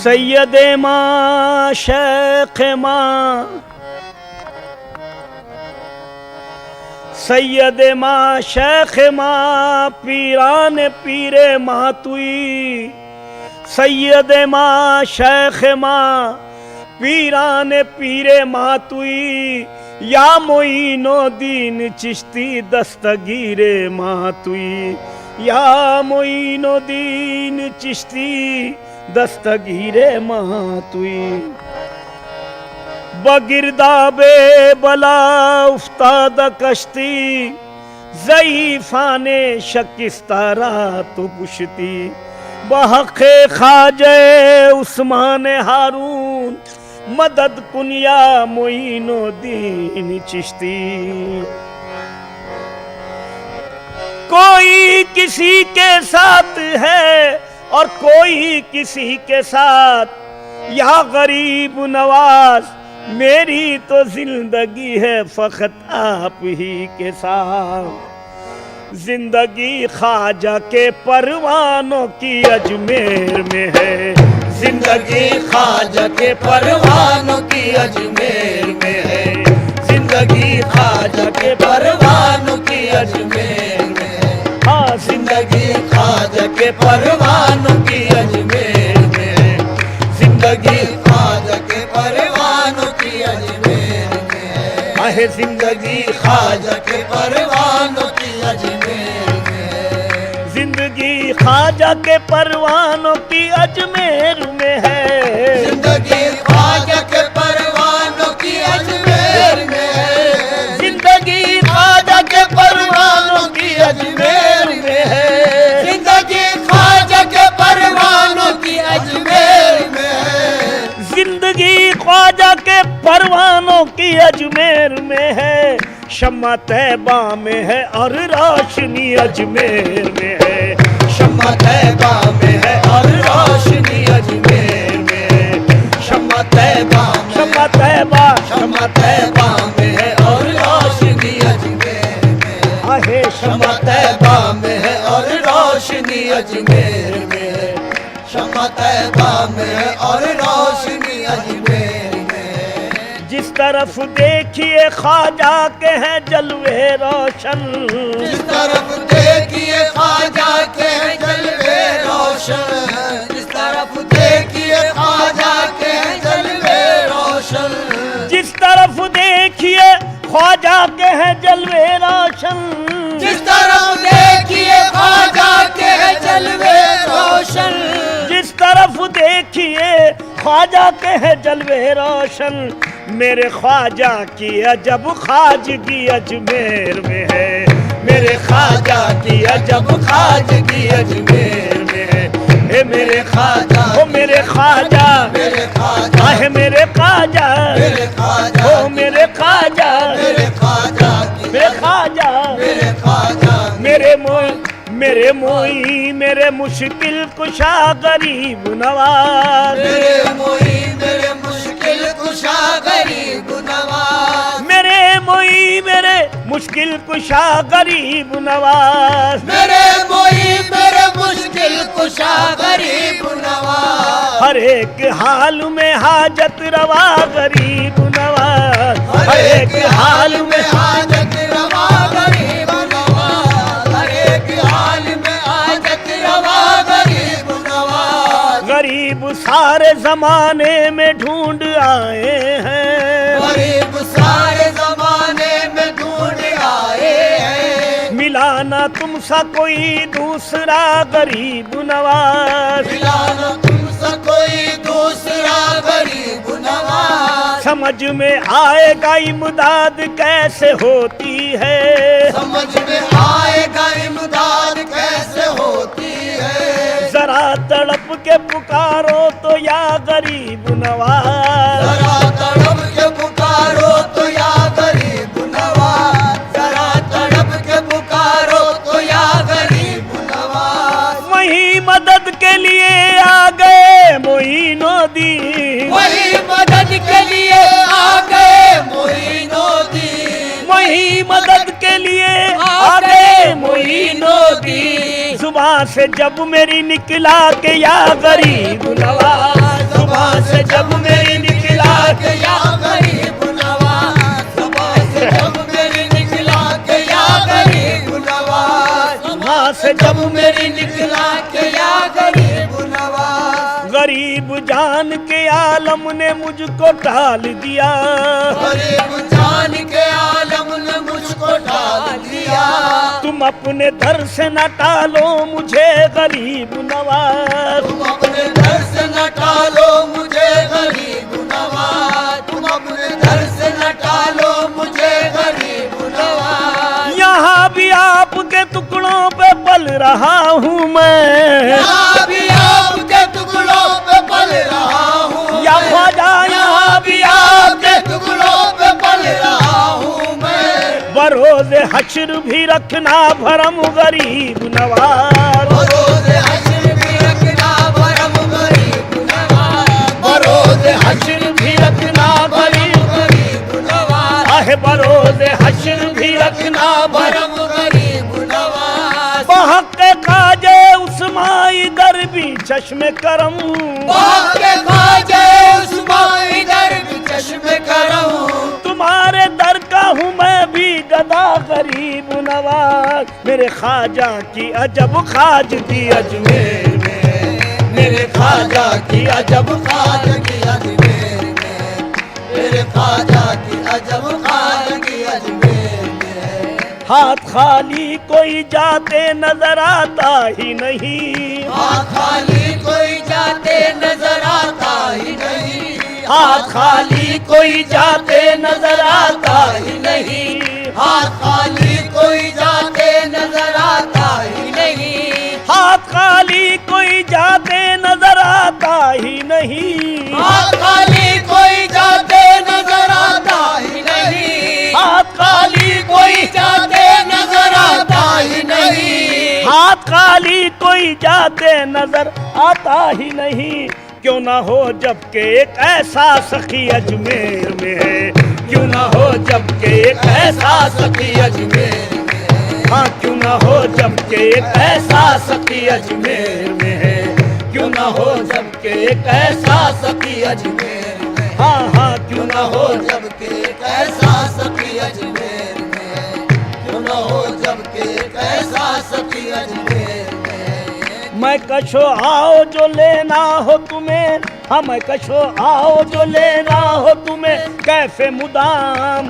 सैयदे माँ शेख माँ, सैयदे माँ शेख माँ पीरान पीरे मातुई, सैयदे माँ शेख माँ पीरान पीरे मातुई, या मोइनो दीन चिश्ती दस्तगीरे मातुई, या मोइनो दीन चिश्ती दस्तगीरे मातुई। बगिरदाबे बला उफ्ताद कश्ती, ज़ईफ़ाने शकिस्तारा तो पुश्ती, बहक़े ख़ाजे उस्मान हारून, मदद कुनिया मोइनो दीन चिश्ती। कोई किसी के साथ है और कोई किसी के साथ, या गरीब नवाज मेरी तो जिंदगी है फकत आप ही के साथ। जिंदगी ख्वाजा के परवानों की अजमेर में है, जिंदगी ख्वाजा के परवानों की अजमेर में है, जिंदगी ख्वाजा के परवानों की अजमेर में है। हाँ, जिंदगी ख्वाजा के परवानों की अजमेर में है, जिंदगी ख्वाजा के परवानों की अजमेर में है। आहे जिंदगी ख्वाजा के परवानों की अजमेर में है, जिंदगी ख्वाजा के परवानों की अजमेर में है, जिंदगी ख्वाजा के परवानों की अजमेर में है, जिंदगी ख्वाजा के परवानों की अजमेर में है, जिंदगी ख्वाजा के परवानों की अजमेर में है, जिंदगी ख्वाजा के परवानों की अजमेर में है। शम्मा तैबा में है और रोशनी अजमेर में है, शम्मा तैबा में है और रोशनी अजमेर में है, शम्मा तैबा, शम्मा तैबा, शम्मा तैबा में है और रोशनी अजमेर में है। आहे शम्मा तैबा में है और रोशनी अजमेर में है, शम्मा तैबा में है और रोशनी अजमेर में है। जिस तरफ देखिए ख्वाजा के हैं जलवे रोशन, जिस तरफ देखिए ख्वाजा के हैं जलवे रोशन, जिस तरफ देखिए ख्वाजा के हैं जलवे रोशन, जिस तरफ देखिए ख्वाजा के हैं जलवे रोशन, जिस तरफ देखिए ख्वाजा के हैं जलवे रोशन, जिस तरफ देखिए ख्वाजा के हैं जलवे रोशन। मेरे ख्वाजा की अजब ख्वाजगी अजमेर में है, मेरे ख्वाजा की अजब ख्वाजगी अजमेर में है। हे मेरे ख्वाजा, ओ मेरे ख्वाजा, मेरे ख्वाजा है, मेरे ख्वाजा, मेरे ख्वाजा, ओ मेरे ख्वाजा, मेरे ख्वाजा, मेरे ख्वाजा, मेरे ख्वाजा, मेरे मोई मेरे मुश्किल कुशा गरीब नवाज, मेरे मोई मेरे मुश्किल कुशा गरीब नवाज, मेरे मोई मेरे मुश्किल कुशा गरीब नवाज, मेरे मोई मेरे मुश्किल कुशा गरीब नवाज। हर एक हाल में हाजत रवा गरीब नवाज, हर एक हाल में हाजत रवा गरीब नवाज, हर एक हाल में हाजत रवा गरीब नवाज। गरीब सारे जमाने में ढूंढ आए हैं, गरीब सारे जमाने में ढूंढ आए हैं। मिला ना तुमसा कोई दूसरा गरीब नवाज, मिला ना तुमसा कोई दूसरा गरीब नवाज। समझ में आएगा इमदाद कैसे होती है, समझ में आएगा इमदाद कैसे होती है। जरा तड़प के पुकारो तो या गरीब नवाज, जरा तड़प के पुकारो तो या गरीब नवाज, जरा तड़प के पुकारो तो या गरीब नवाज। वही मदद के लिए आ गए मोइनुद्दीन, वही मदद के लिए आ गए मोइनुद्दीन, वही मदद के के लिए आ गए मोइनुद्दीन। जुबान से जब मेरी निकला के या गरीब नवाज, जुबान से जब मेरी निकला के या गरीब नवाज, जुबान से जब मेरी निकला के या गरीब नवाज, जुबान से जब मेरी निकला के या गरीब नवाज। गरीब जान के आलम ने मुझको टाल दिया, गरीब जान के आलम ने मुझको टाल दिया। तुम अपने दर से न टालो मुझे गरीब नवाज, तुम अपने घर से न टालो मुझे गरीब नवाज, तुम अपने घर से न टालो मुझे गरीब नवाज। यहाँ भी आपके टुकड़ों पे पल रहा हूँ मैं, यहाँ भी आपके टुकड़ों पे पल रहा हूँ या ख्वाजा यहाँ भी आपके टुकड़ों पे पल रहा हूँ मैं। बरोज़े हश्र भी रखना भरम गरीब नवाज, बरोज़े हश्र भी रखना भरम गरीब नवाज, बरोज़े हश्र भी रखना गरीब नवाज, आहे बरोज़े हश्र भी रखना भरम गरीब नवाज। बहक़ काजे उस्माई दर भी चश्मे करम, बाके खाजे उस्मां इधर भी चश्मे करम। तुम्हारे दर का हूँ मैं भी गदा गरीब नवाज। मेरे ख्वाजा की अजब खाजगी अजमेर में, मेरे ख्वाजा की अजब खाजगी अजमेर में, मेरे ख्वाजा की अजब खाजगी अजमेर में। हाथ खाली कोई जाते नजर आता ही नहीं, हाथ खाली कोई जाते नजर आता ही नहीं, हाथ खाली कोई जाते नजर आता ही नहीं, हाथ खाली कोई जाते नजर आता ही नहीं, हाथ खाली कोई जाते नजर आता ही नहीं, हाथ खाली कोई जाते नजर आता ही नहीं, हाथ खाली कोई जाते नजर आता ही नहीं। हाथ खाली कोई जाते नजर आता ही नहीं। क्यों ना हो जबकि एक ऐसा सखी अजमेर में है, क्यों ना हो जबकि एक ऐसा सखी अजमेर में है, हाँ क्यों ना हो जबकि एक ऐसा सखी अजमेर में है, क्यों ना हो जबकि एक ऐसा सखी अजमेर में है, हाँ हाँ क्यों ना हो जबकि कैसा सखी अजमेर में, क्यों न हो जबकि कैसा सखी अजमेर में। मैं कशो आओ जो लेना हो तुम्हें, हाँ मैं कशो आओ जो लेना हो तुम्हें कैफे मुदाम,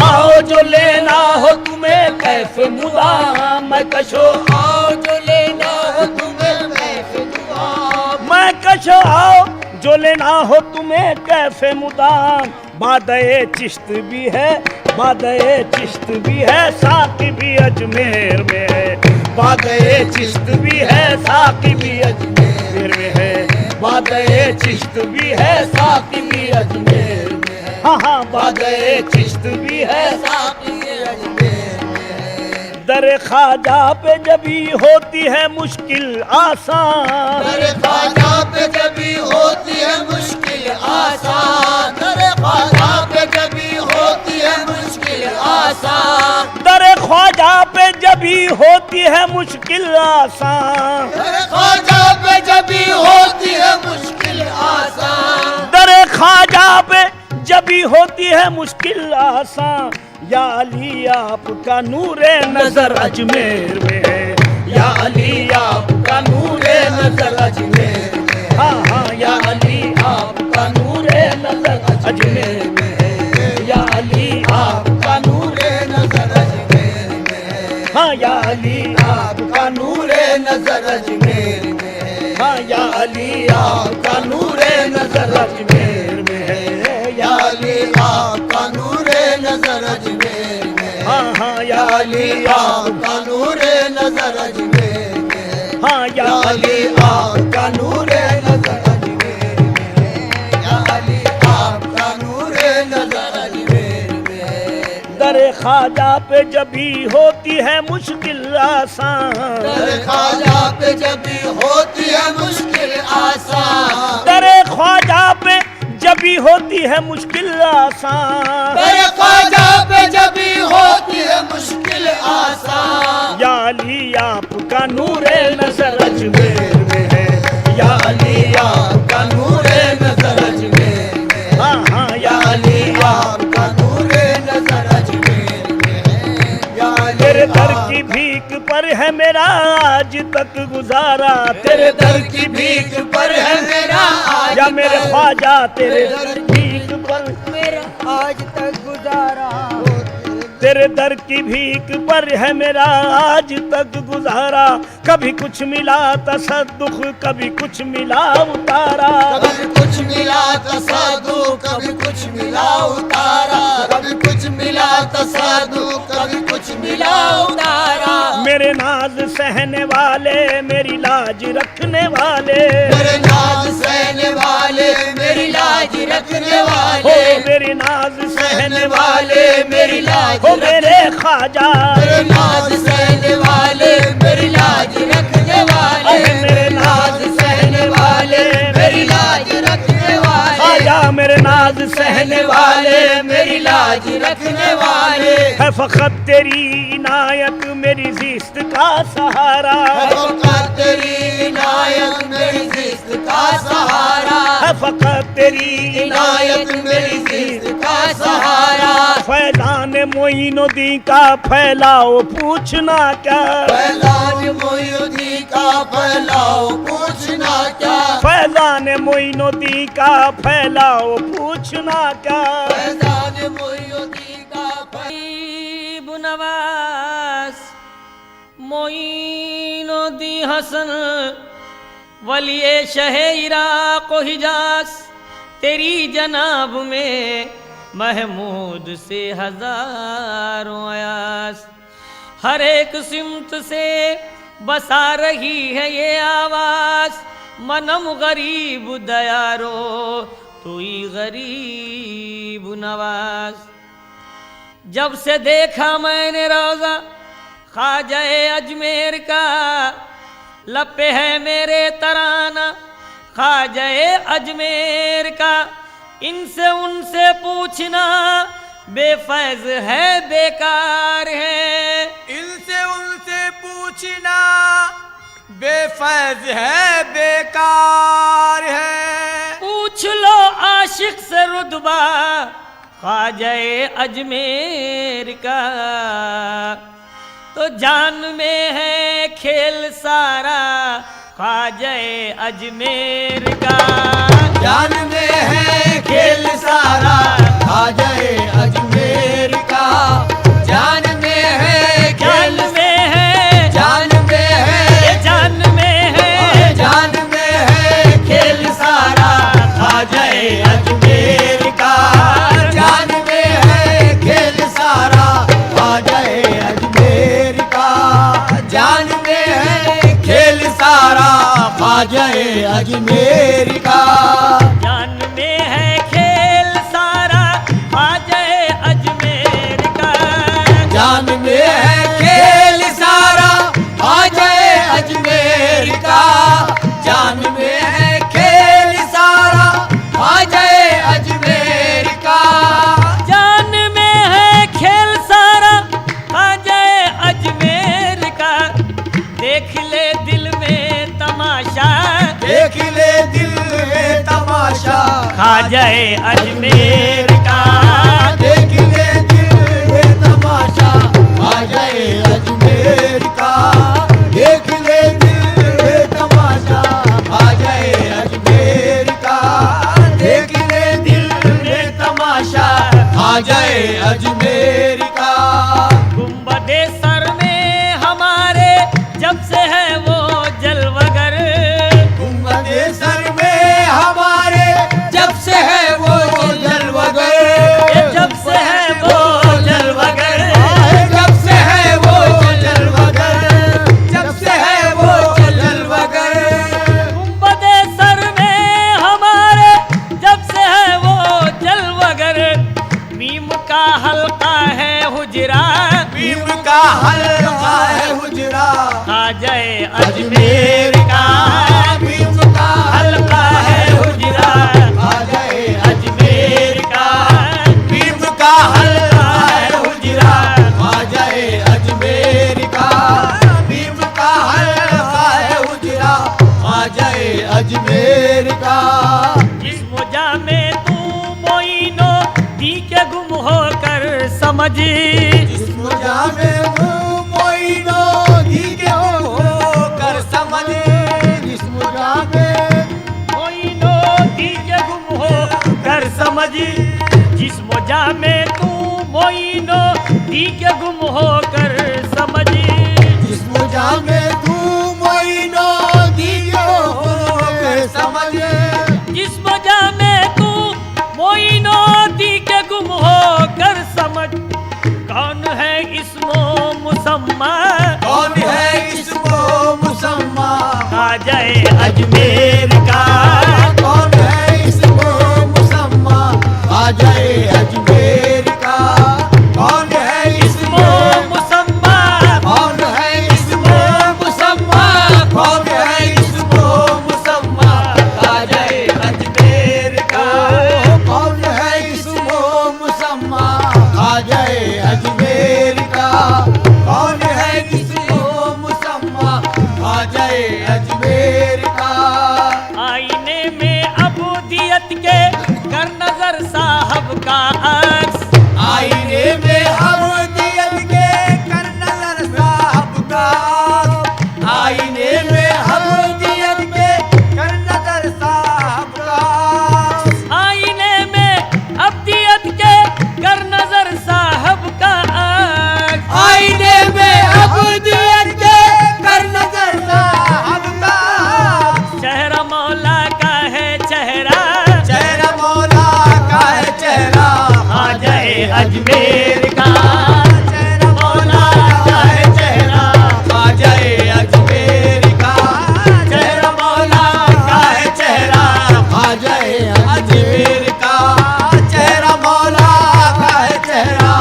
आओ जो लेना हो तुम्हें कैफे मुदाम। मैं कशो आओ जो लेना हो तुम्हें कैफे मुदाम, मैं कशो आओ जो लेना हो तुम्हें कैफे मुदाम। बादए चिश्त भी है, बादए चिश्त भी है, साकी भी अजमेर में है, बादए चिश्त भी है, साकी भी अजमेर में है, बादए चिश्त भी है, साकी भी अजमेर में है, हाँ हाँ बादए चिश्त भी है। साकी अजमेर में है। दर ख्वाजा पे जबी होती है मुश्किल आसान, दर ख्वाजा पे जबी होती है मुश्किल आसान, दर ख्वाजा पे जबी होती है मुश्किल आसान, दर ख्वाजा पे जबी होती है मुश्किल आसान, दर ख्वाजा पे जबी होती है मुश्किल आसान, दर ख्वाजा पे जबी होती है मुश्किल आसान। या अली आपका नूरे नजर अजमेर में है, या अली आपका नूरे नजर अजमेर में है, हाँ हाँ या अली आपका नूरे नजर अजमेर में है, या अली आपका नूरे नजर अजमेर में है, हाँ या अली आपका नूरे नजर अजमेर में है, हाँ या अली आपका नूरे नजर अजमेर में है, या अली आपका नूरे नजर अजमेर में, हाँ हाँ या अली आपका नूरे नजर अजमेर में, हाँ या अली आपका नूरे नजर अजमेर में, या अली आपका नूरे नजर अजमेर में। दर ख्वाजा पे जबी होती है मुश्किल आसान, दर ख्वाजा पे जबी होती है मुश्किल आसान, दर ख्वाजा पे जबी होती है मुश्किल आसान, दर ख्वाजा पे जबी होती है मुश्किल पर है मेरा आज तक गुजारा, तेरे दर की भीख पर है मेरा आज या मेरे तक, ख्वाजा तेरे दर की भीख पर मेरा आज तक गुजारा, तेरे दर की भीख पर है मेरा आज तक गुजारा। कभी कुछ मिला तसद्दुख, कभी कुछ मिला उतारा, कभी कुछ मिला तसादु, कभी कुछ मिला उतारा, कभी कुछ मिला तसादु, कभी कुछ मिला उतारा। मेरे नाज सहने वाले, मेरी लाज रखने वाले, मेरे नाज सहने वाले, मेरी लाज रखने हो वाले, मेरी नाज सहने सहने वाले, वाले, मेरी लाज हो मेरे ख्वाजा, मेरे नाज सहने वाले, मेरी लाज रखने वाले, अरे मेरे नाज सहने वाले, मेरी लाज रखने वाले, ख्वाजा मेरे नाज सहने वाले, मेरी लाज रखने वाले। है फकत तेरी इनायत मेरी जिस्त का सहारा, फकत तेरी इनायत मेरी जिस्त का सहारा, है फकत तेरी इनायत मेरी जिस्त का सहारा। फैजान मोइनुद्दीन का फैलाओ पूछना क्या, फैजान मोइनुद्दीन का फैलाओ पूछना क्या, फैजान मोइनुद्दीन का फैलाओ पूछना क्या। फैजान मोइनुद्दीन का गरीब नवाज मोइनुद्दीन हसन वलिए शहे इराक व हिजाज, तेरी जनाब में महमूद से हजारों अयास, हर एक सिमत से बसा रही है ये आवाज, मनम गरीब दयारो तू ही गरीब नवाज। जब से देखा मैंने रोजा ख्वाजाए अजमेर का, लब पे है मेरे तराना ख्वाजाए अजमेर का, इनसे उनसे पूछना बेफैज है बेकार है, इनसे उनसे पूछना बेफैज है बेकार है। पूछ लो आशिक से रुतबा ख्वाजाए अजमेर का, तो जान में है खेल सारा ख्वाजाए अजमेर का, जान में है खेल सारा ख्वाजाए अजमेर का, जान में है जान खेल, में है, जान में है, जान में है, जान में है खेल सारा ख्वाजाए अजमेर का, जान में है खेल सारा ख्वाजाए अजमेर का, जान में है खेल सारा ख्वाजाए अजमेर का, जान में है खेल सारा ख्वाजाए अजमेर का, जान में है खेल सारा ख्वाजाए अजमेर का, जान में है खेल सारा ख्वाजाए अजमेर का, जान में है खेल सारा ख्वाजाए अजमेर का, देख ले दिल में तमाशा, देख ले दिल में तमाशा ख्वाजाए अजमेर का, देख ले दिल में तमाशा ख्वाजाए अजमेर का, देख ले दिल में तमाशा ख्वाजाए अजमेर का, देख ले दिल में तमाशा ख्वाजाए अजमेर का। गुंबदे सर में हमारे जब से है वो जलवगर, गुंबदे सर में हमारे जब से है वो जलवगर, जब से है वो जलवगर, जब से है वो जलवगर, जब से है वो जलवगर, गुंबदे सर में हमारे जब से है वो जलवगर, मीम का हल्का है हुजरा, भीम का हल्का है हुजरा ख्वाजाए अजमेर का, भीम का हल्का है हुजरा ख्वाजाए अजमेर का, भीम का हल्का है हुजरा ख्वाजाए अजमेर का, भीम का हल्का है हुजरा ख्वाजाए अजमेर का। जिस मुजा में तू मोइनो दी के गुम होकर समझ, जिस मुजा में हूँ मोइनो ठीक हो कर समझे जिस्म जामे मोइनो दीके गुम हो कर समझ जिस्म जा में तू मोइनो दीके गुम हो कर समझ जिस्म जामे तू मोइनो दियो कर समझे जिस्म जा में तू मोइनो दीके गुम हो कर समझ कौन है इसमो मुसम्मा कौन है इसको मुसम्मा आ जाए अजमेर का कौन है इसको मुसम्मा आ जाए अजमेर का कौन है इसमो मुसम्मा कौन है इसको मुसम्मा कौन है इसको मुसम्मा आ जाए अजमेर का कौन है इसको मुसम्मा आ जाए अजमेर का कौन है इसको मुसम्मा आ जाए अजमेर का आईने में अबूदियत के कर नजर साहब का अक्स आईने में अबूदियत के कर नजर साहब का आईने में अबूदियत के कर नजर साहब का आईने में अबदियत के कर नजर साहब का अक्स आईने में अबूदियत के कर नजर साहब का चेहरा मौला का है चेहरा चेहरा मौला का है चेहरा आ जाए अजमेर का चेहरा मौला का है चेहरा आ जाए अजमेर का चेहरा मौला का है चेहरा आ जाए अजमेर का चेहरा मौला का है चेहरा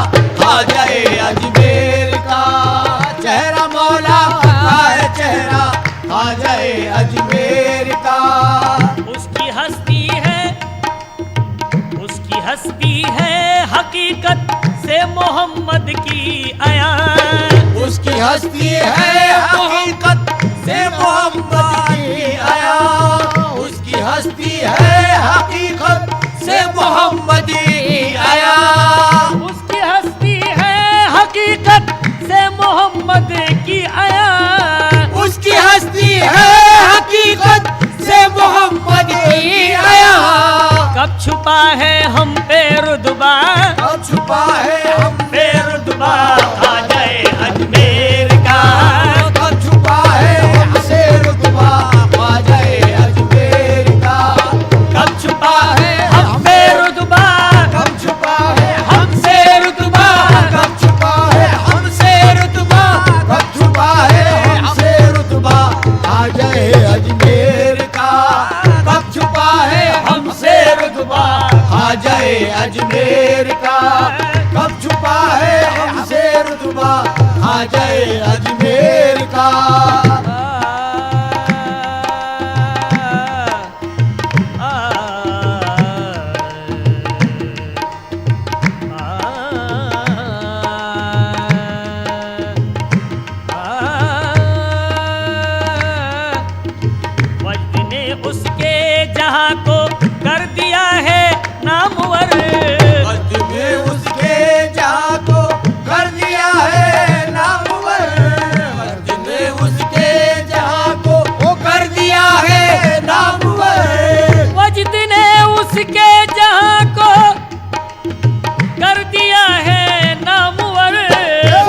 आ जाए अजमेर का चेहरा मौला का है चेहरा आ जाए अजमेर का उसकी हस्ती है हकीकत से मोहम्मद की आयात उसकी हस्ती है हकीकत से मोहम्मद की आया उसकी हस्ती है हकीकत से मोहम्मद की आया उसकी हस्ती है हकीकत से मोहम्मद की आयात उसकी हस्ती है हकीकत से मोहम्मद की आया कब छुपा है हम पे रुतबा अब छुपा है हम पे रुतबा आ जाए अजमेर का अब छुपा है हमसे रुतबा आ जाए अजमेर का कब छुपा है हम पे रुतबा कब छुपा है हमसे रुतबा कब छुपा है हमसे रुतबा कब छुपा है हमसे रुतबा आ जाए अजमेर का कब छुपा है हमसे रुतबा आ जाए अजमेर का कब छुपा है हमसे रुतबा आ जाए अजमेर का वज्द ने उसके जहां को कर दिया है नामवर वज्द में उसके जहां को कर दिया है नामवर वज्द में उसके जहां को कर दिया है नामवर वज्द ने उसके जहां को कर दिया है नामवर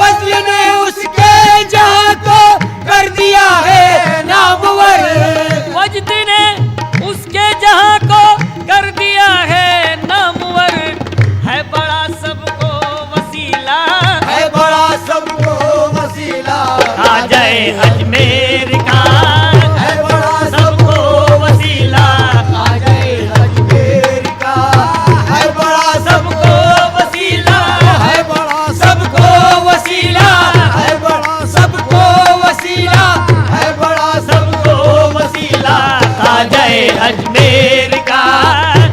वज्द ने उसके जहां को कर दिया है नामवर वज्द ने उसके जहां को कर दिया है नामवर है बड़ा सबको वसीला है बड़ा सबको वसीला आ जाए अजमेर का है बड़ा सबको वसीला आ जाए अजमेर का है बड़ा सबको वसीला है बड़ा सबको वसीला है बड़ा सबको वसीला है बड़ा सबको वसीला आ जाए अजमेर का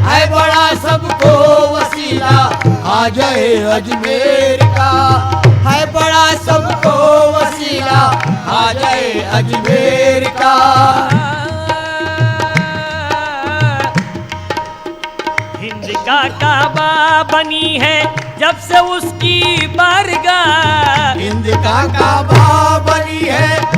है बड़ा सबको वसीला आ जाए अजमेर का है बड़ा सबको वसीला आ जाए अजमेर का हिंद का काबा बनी है जब से उसकी बारगाह हिंद का काबा बनी है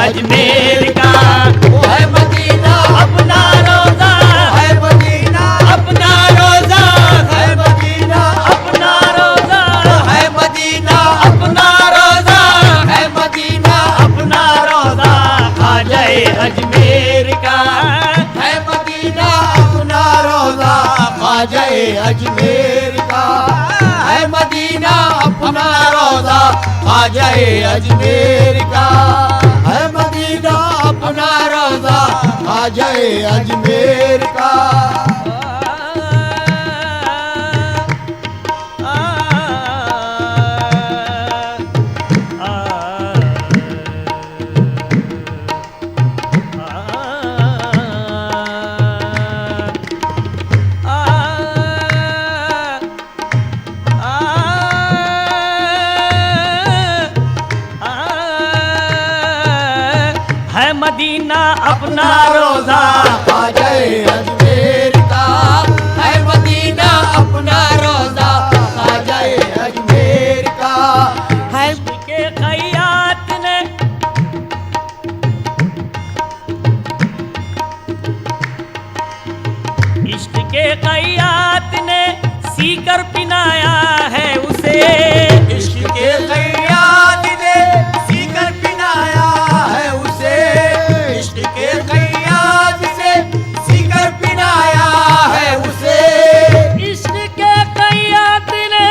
अजमेर का वो है मदीना अपना रोजा है मदीना अपना रोजा है मदीना अपना रोजा है मदीना अपना रोजा है मदीना अपना रोजा ख्वाजाए अजमेर का है मदीना अपना रोजा ख्वाजाए अजमेर का है मदीना अपना रोजा ख्वाजाए अजमेर का है मदीना अपना रोजा ख्वाजाए अजमेर का है मदीना अपना रोजा ख्वाजाए अजमेर का है मदीना अपना रोजा ख्वाजाए अजमेर का है के खैयात ने इश्क के खैयात ने सीकर पिनाया है उसे इश्क के कयाद ने सीकर पिनाया है उसे इश्क के कयाद से सीकर पिनाया है उसे इश्क के खैयात ने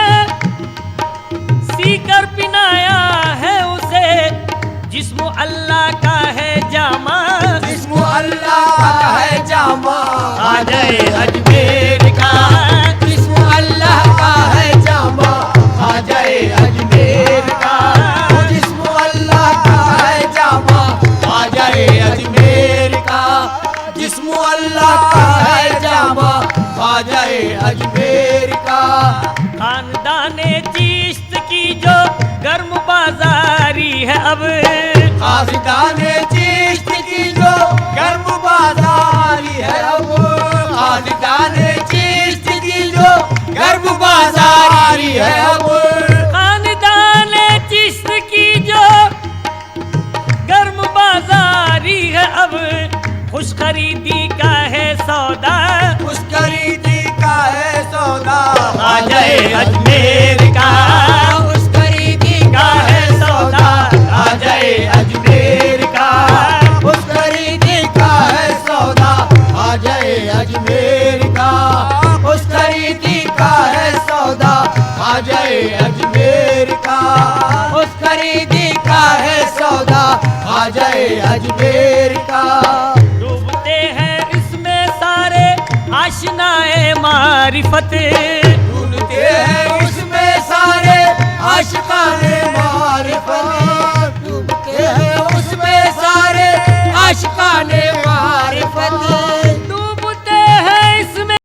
सीकर पिनाया है उसे जिस्म अल्लाह का है जामा जिस्म अल्लाह का है जामा ख्वाजाए अजमेर का जिस्म अल्लाह का है जामा ख्वाजाए अजमेर का जिस्म अल्लाह का है जामा ख्वाजाए अजमेर का जिस्म अल्लाह का है जामा ख्वाजाए अजमेर का खानदाने चिश्त की जो गर्म बाजारी है अब खालिदाने चिश्त की जो गर्म बाजारी है अब खालिदाने चिश्त की जो गर्म बाजारी है अब खानदाने चिश्त की जो गर्म बाजारी है अब खुश खरीदी का है सौदा उस खरीदी का है सौदा ख्वाजाए अजमेर का उस खरीदी का है सौदा ख्वाजाए अजमेर का उस खरीदी का है सौदा ख्वाजाए अजमेर का उस खरीदी का है सौदा ख्वाजाए अजमेर का उस खरीदी का है सौदा ख्वाजाए अजमेर का डूबते हैं इसमें सारे आशनाए मारिफत ढूंढते हैं उसमें सारे आशिकाने मारिफत डूबते हैं उसमें सारे आशिकाने मारिफत